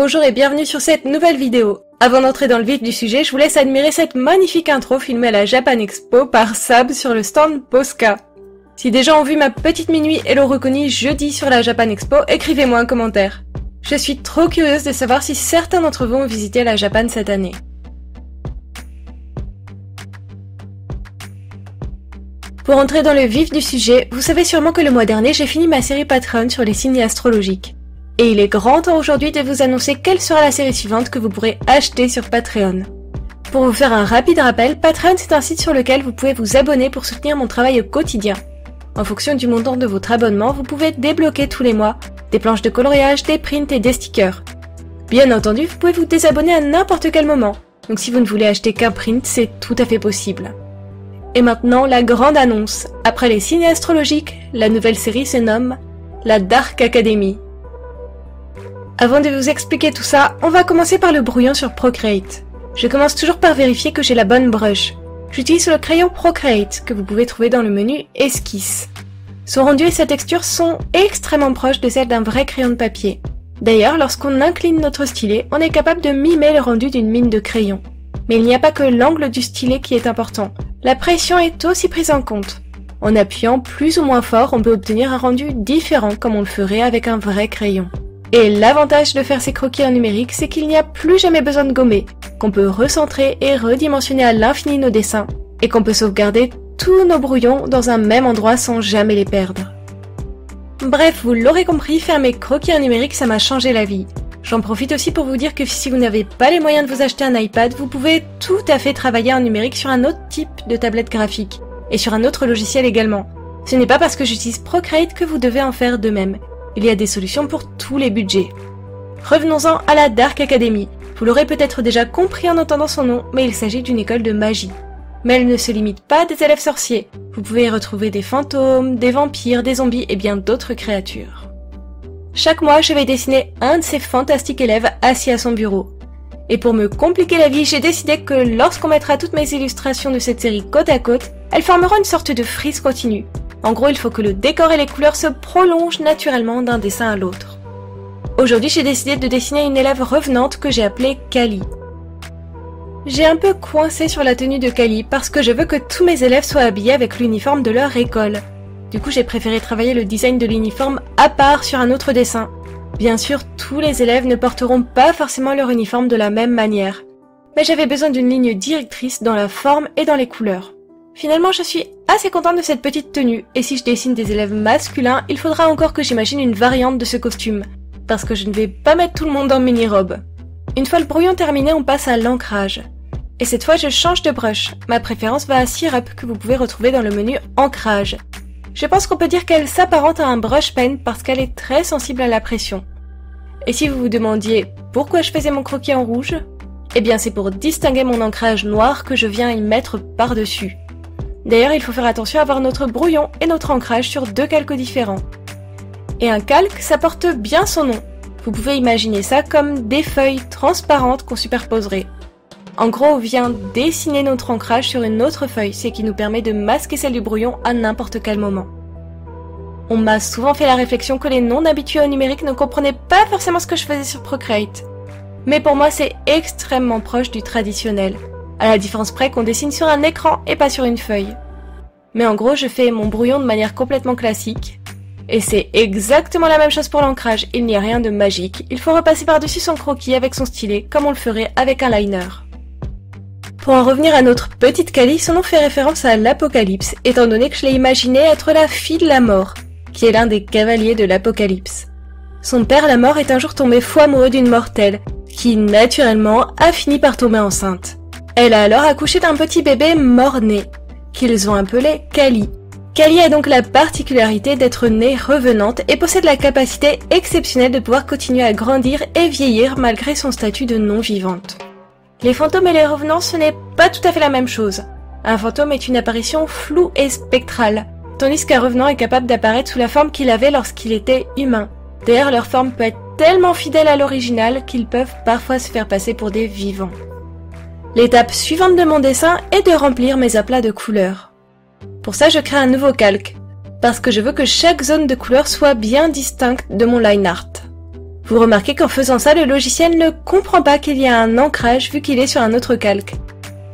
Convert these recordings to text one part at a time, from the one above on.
Bonjour et bienvenue sur cette nouvelle vidéo. Avant d'entrer dans le vif du sujet, je vous laisse admirer cette magnifique intro filmée à la Japan Expo par Sab sur le stand Posca. Si des gens ont vu ma petite minuit et l'ont reconnu jeudi sur la Japan Expo, écrivez-moi un commentaire. Je suis trop curieuse de savoir si certains d'entre vous ont visité la Japan cette année. Pour entrer dans le vif du sujet, vous savez sûrement que le mois dernier, j'ai fini ma série Patreon sur les signes astrologiques. Et il est grand temps aujourd'hui de vous annoncer quelle sera la série suivante que vous pourrez acheter sur Patreon. Pour vous faire un rapide rappel, Patreon c'est un site sur lequel vous pouvez vous abonner pour soutenir mon travail au quotidien. En fonction du montant de votre abonnement, vous pouvez débloquer tous les mois des planches de coloriage, des prints et des stickers. Bien entendu, vous pouvez vous désabonner à n'importe quel moment, donc si vous ne voulez acheter qu'un print, c'est tout à fait possible. Et maintenant, la grande annonce. Après les signes astrologiques, la nouvelle série se nomme la Dark Academy. Avant de vous expliquer tout ça, on va commencer par le brouillon sur Procreate. Je commence toujours par vérifier que j'ai la bonne brush. J'utilise le crayon Procreate que vous pouvez trouver dans le menu Esquisse. Son rendu et sa texture sont extrêmement proches de celles d'un vrai crayon de papier. D'ailleurs, lorsqu'on incline notre stylet, on est capable de mimer le rendu d'une mine de crayon. Mais il n'y a pas que l'angle du stylet qui est important. La pression est aussi prise en compte. En appuyant plus ou moins fort, on peut obtenir un rendu différent comme on le ferait avec un vrai crayon. Et l'avantage de faire ces croquis en numérique, c'est qu'il n'y a plus jamais besoin de gommer, qu'on peut recentrer et redimensionner à l'infini nos dessins, et qu'on peut sauvegarder tous nos brouillons dans un même endroit sans jamais les perdre. Bref, vous l'aurez compris, faire mes croquis en numérique, ça m'a changé la vie. J'en profite aussi pour vous dire que si vous n'avez pas les moyens de vous acheter un iPad, vous pouvez tout à fait travailler en numérique sur un autre type de tablette graphique, et sur un autre logiciel également. Ce n'est pas parce que j'utilise Procreate que vous devez en faire de même. Il y a des solutions pour tous les budgets. Revenons-en à la Dark Academy. Vous l'aurez peut-être déjà compris en entendant son nom, mais il s'agit d'une école de magie. Mais elle ne se limite pas à des élèves sorciers. Vous pouvez y retrouver des fantômes, des vampires, des zombies et bien d'autres créatures. Chaque mois, je vais dessiner un de ces fantastiques élèves assis à son bureau. Et pour me compliquer la vie, j'ai décidé que lorsqu'on mettra toutes mes illustrations de cette série côte à côte, elles formeront une sorte de frise continue. En gros, il faut que le décor et les couleurs se prolongent naturellement d'un dessin à l'autre. Aujourd'hui, j'ai décidé de dessiner une élève revenante que j'ai appelée Kali. J'ai un peu coincé sur la tenue de Kali parce que je veux que tous mes élèves soient habillés avec l'uniforme de leur école. Du coup, j'ai préféré travailler le design de l'uniforme à part sur un autre dessin. Bien sûr, tous les élèves ne porteront pas forcément leur uniforme de la même manière. Mais j'avais besoin d'une ligne directrice dans la forme et dans les couleurs. Finalement, je suis assez contente de cette petite tenue, et si je dessine des élèves masculins, il faudra encore que j'imagine une variante de ce costume, parce que je ne vais pas mettre tout le monde en mini-robe. Une fois le brouillon terminé, on passe à l'ancrage. Et cette fois, je change de brush. Ma préférence va à Syrup, que vous pouvez retrouver dans le menu Ancrage. Je pense qu'on peut dire qu'elle s'apparente à un brush pen parce qu'elle est très sensible à la pression. Et si vous vous demandiez pourquoi je faisais mon croquis en rouge, eh bien c'est pour distinguer mon ancrage noir que je viens y mettre par-dessus. D'ailleurs, il faut faire attention à avoir notre brouillon et notre ancrage sur deux calques différents. Et un calque, ça porte bien son nom. Vous pouvez imaginer ça comme des feuilles transparentes qu'on superposerait. En gros, on vient dessiner notre ancrage sur une autre feuille, ce qui nous permet de masquer celle du brouillon à n'importe quel moment. On m'a souvent fait la réflexion que les non-habitués au numérique ne comprenaient pas forcément ce que je faisais sur Procreate. Mais pour moi, c'est extrêmement proche du traditionnel. À la différence près qu'on dessine sur un écran et pas sur une feuille. Mais en gros, je fais mon brouillon de manière complètement classique. Et c'est exactement la même chose pour l'ancrage, il n'y a rien de magique. Il faut repasser par-dessus son croquis avec son stylet, comme on le ferait avec un liner. Pour en revenir à notre petite Kali, son nom fait référence à l'Apocalypse, étant donné que je l'ai imaginé être la fille de la mort, qui est l'un des cavaliers de l'Apocalypse. Son père, la mort, est un jour tombé fou amoureux d'une mortelle, qui, naturellement, a fini par tomber enceinte. Elle a alors accouché d'un petit bébé mort-né, qu'ils ont appelé Kali. Kali a donc la particularité d'être née revenante et possède la capacité exceptionnelle de pouvoir continuer à grandir et vieillir malgré son statut de non-vivante. Les fantômes et les revenants, ce n'est pas tout à fait la même chose. Un fantôme est une apparition floue et spectrale, tandis qu'un revenant est capable d'apparaître sous la forme qu'il avait lorsqu'il était humain. D'ailleurs, leur forme peut être tellement fidèle à l'original qu'ils peuvent parfois se faire passer pour des vivants. L'étape suivante de mon dessin est de remplir mes aplats de couleurs. Pour ça, je crée un nouveau calque, parce que je veux que chaque zone de couleur soit bien distincte de mon line art. Vous remarquez qu'en faisant ça, le logiciel ne comprend pas qu'il y a un ancrage vu qu'il est sur un autre calque.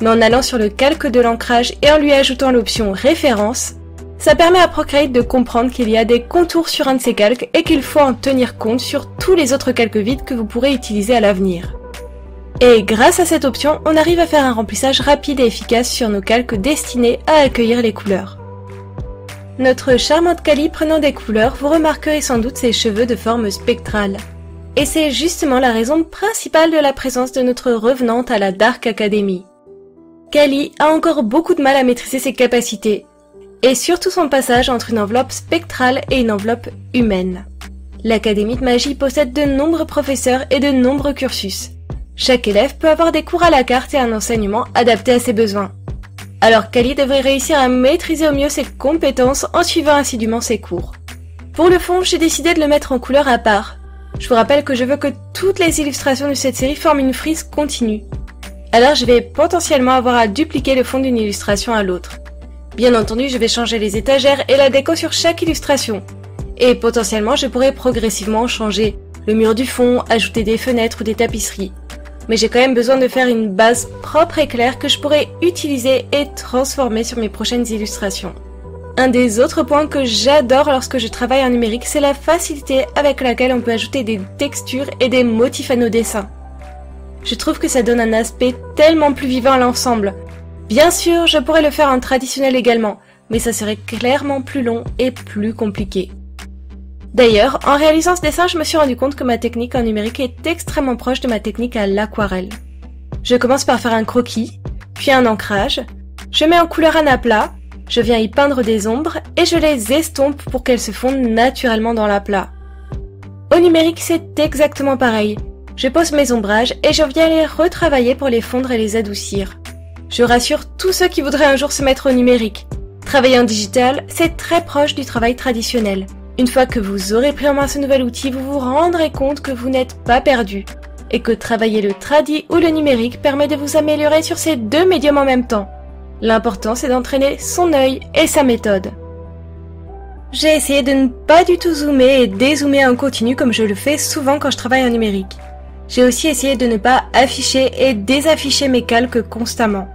Mais en allant sur le calque de l'ancrage et en lui ajoutant l'option référence, ça permet à Procreate de comprendre qu'il y a des contours sur un de ces calques et qu'il faut en tenir compte sur tous les autres calques vides que vous pourrez utiliser à l'avenir. Et grâce à cette option, on arrive à faire un remplissage rapide et efficace sur nos calques destinés à accueillir les couleurs. Notre charmante Kali prenant des couleurs, vous remarquerez sans doute ses cheveux de forme spectrale. Et c'est justement la raison principale de la présence de notre revenante à la Dark Academy. Kali a encore beaucoup de mal à maîtriser ses capacités, et surtout son passage entre une enveloppe spectrale et une enveloppe humaine. L'Académie de magie possède de nombreux professeurs et de nombreux cursus. Chaque élève peut avoir des cours à la carte et un enseignement adapté à ses besoins. Alors Kali devrait réussir à maîtriser au mieux ses compétences en suivant assidûment ses cours. Pour le fond, j'ai décidé de le mettre en couleur à part. Je vous rappelle que je veux que toutes les illustrations de cette série forment une frise continue. Alors je vais potentiellement avoir à dupliquer le fond d'une illustration à l'autre. Bien entendu, je vais changer les étagères et la déco sur chaque illustration. Et potentiellement, je pourrais progressivement changer le mur du fond, ajouter des fenêtres ou des tapisseries. Mais j'ai quand même besoin de faire une base propre et claire que je pourrais utiliser et transformer sur mes prochaines illustrations. Un des autres points que j'adore lorsque je travaille en numérique, c'est la facilité avec laquelle on peut ajouter des textures et des motifs à nos dessins. Je trouve que ça donne un aspect tellement plus vivant à l'ensemble. Bien sûr, je pourrais le faire en traditionnel également, mais ça serait clairement plus long et plus compliqué. D'ailleurs, en réalisant ce dessin, je me suis rendu compte que ma technique en numérique est extrêmement proche de ma technique à l'aquarelle. Je commence par faire un croquis, puis un ancrage, je mets en couleur un aplat, je viens y peindre des ombres et je les estompe pour qu'elles se fondent naturellement dans l'aplat. Au numérique, c'est exactement pareil. Je pose mes ombrages et je viens les retravailler pour les fondre et les adoucir. Je rassure tous ceux qui voudraient un jour se mettre au numérique. Travailler en digital, c'est très proche du travail traditionnel. Une fois que vous aurez pris en main ce nouvel outil, vous vous rendrez compte que vous n'êtes pas perdu et que travailler le tradi ou le numérique permet de vous améliorer sur ces deux médiums en même temps. L'important, c'est d'entraîner son œil et sa méthode. J'ai essayé de ne pas du tout zoomer et dézoomer en continu comme je le fais souvent quand je travaille en numérique. J'ai aussi essayé de ne pas afficher et désafficher mes calques constamment.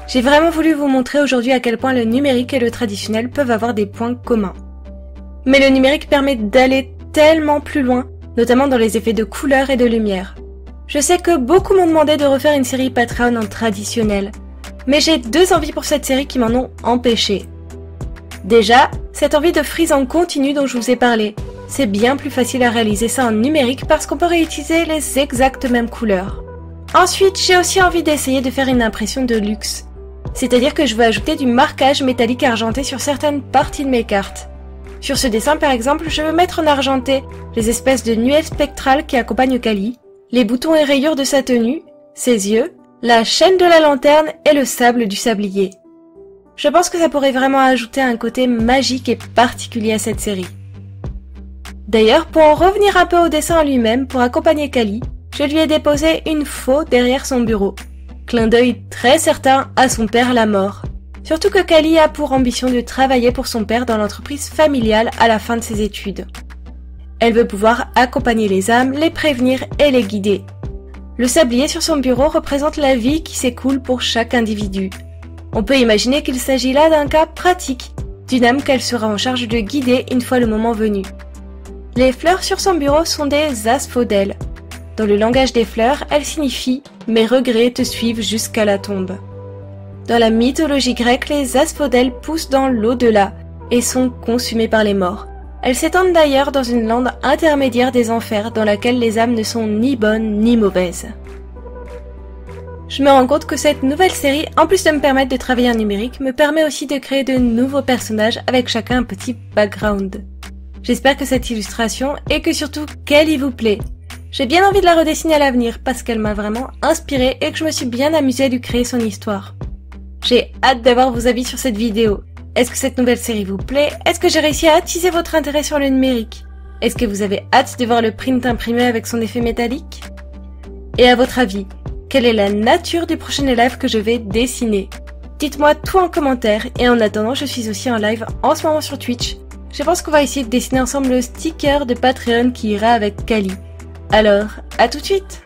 J'ai vraiment voulu vous montrer aujourd'hui à quel point le numérique et le traditionnel peuvent avoir des points communs. Mais le numérique permet d'aller tellement plus loin, notamment dans les effets de couleur et de lumière. Je sais que beaucoup m'ont demandé de refaire une série Patreon en traditionnel, mais j'ai deux envies pour cette série qui m'en ont empêché. Déjà, cette envie de frise en continu dont je vous ai parlé. C'est bien plus facile à réaliser ça en numérique parce qu'on peut réutiliser les exactes mêmes couleurs. Ensuite, j'ai aussi envie d'essayer de faire une impression de luxe. C'est-à-dire que je veux ajouter du marquage métallique argenté sur certaines parties de mes cartes. Sur ce dessin par exemple, je veux mettre en argenté les espèces de nuées spectrales qui accompagnent Kali, les boutons et rayures de sa tenue, ses yeux, la chaîne de la lanterne et le sable du sablier. Je pense que ça pourrait vraiment ajouter un côté magique et particulier à cette série. D'ailleurs, pour en revenir un peu au dessin en lui-même, pour accompagner Kali, je lui ai déposé une faux derrière son bureau. Clin d'œil très certain à son père la mort. Surtout que Kali a pour ambition de travailler pour son père dans l'entreprise familiale à la fin de ses études. Elle veut pouvoir accompagner les âmes, les prévenir et les guider. Le sablier sur son bureau représente la vie qui s'écoule pour chaque individu. On peut imaginer qu'il s'agit là d'un cas pratique, d'une âme qu'elle sera en charge de guider une fois le moment venu. Les fleurs sur son bureau sont des asphodèles. Dans le langage des fleurs, elles signifient « mes regrets te suivent jusqu'à la tombe ». Dans la mythologie grecque, les asphodèles poussent dans l'au-delà et sont consumés par les morts. Elles s'étendent d'ailleurs dans une lande intermédiaire des enfers dans laquelle les âmes ne sont ni bonnes ni mauvaises. Je me rends compte que cette nouvelle série, en plus de me permettre de travailler en numérique, me permet aussi de créer de nouveaux personnages avec chacun un petit background. J'espère que cette illustration et que surtout qu'elle y vous plaît. J'ai bien envie de la redessiner à l'avenir parce qu'elle m'a vraiment inspirée et que je me suis bien amusée à lui créer son histoire. J'ai hâte d'avoir vos avis sur cette vidéo. Est-ce que cette nouvelle série vous plaît? Est-ce que j'ai réussi à attiser votre intérêt sur le numérique? Est-ce que vous avez hâte de voir le print imprimé avec son effet métallique? Et à votre avis, quelle est la nature du prochain élève que je vais dessiner? Dites-moi tout en commentaire et en attendant, je suis aussi en live en ce moment sur Twitch. Je pense qu'on va essayer de dessiner ensemble le sticker de Patreon qui ira avec Kali. Alors, à tout de suite!